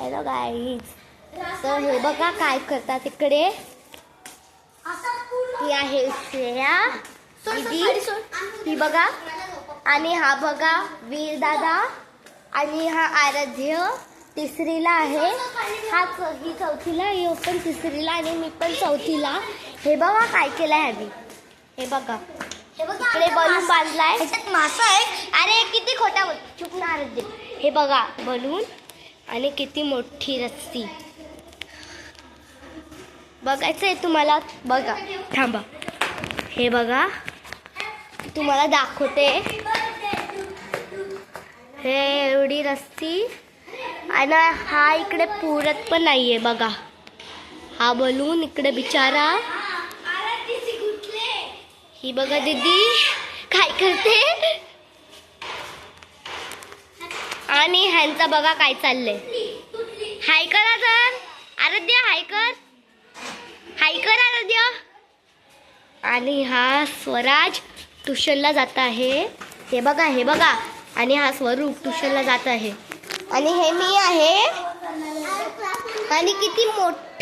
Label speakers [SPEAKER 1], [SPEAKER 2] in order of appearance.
[SPEAKER 1] Hello guys, तर हे बघा काय करतात इकडे. ही आहे श्रेया दीदी, ही बघा. आणि हा बघा वीर दादा. आणि हा आराध्य तिसरीला आहे. ही चौथीला, ही पण तिसरीला आणि मी पण चौथीला. हे बघा काय केलंय आम्ही. हे बघा इकडे बलून बांधलाय.
[SPEAKER 2] मासा आहे.
[SPEAKER 1] अरे किती खोटा बोल, चुप ना आराध्य. हे बघा बलून आणि किती मोठी रस्सी. बघायचंय तुम्हाला? बघा थांबा, हे बघा तुम्हाला दाखवते. हे एवढी रस्सी आणि हा इकडे पुरत पण नाहीये. बघा हा बलून इकडे बिचारा. ही बघा दीदी काय करते. आणि ह्यांचा बघा काय चाललंय. हाय करा तर आराध्य, हाय कर, हाय कर आराध्य. आणि हा स्वराज ट्युशनला जात आहे. हे बघा, हे बघा. आणि हा स्वरूप ट्युशनला जात आहे. आणि हे मी आहे. आणि किती मोठं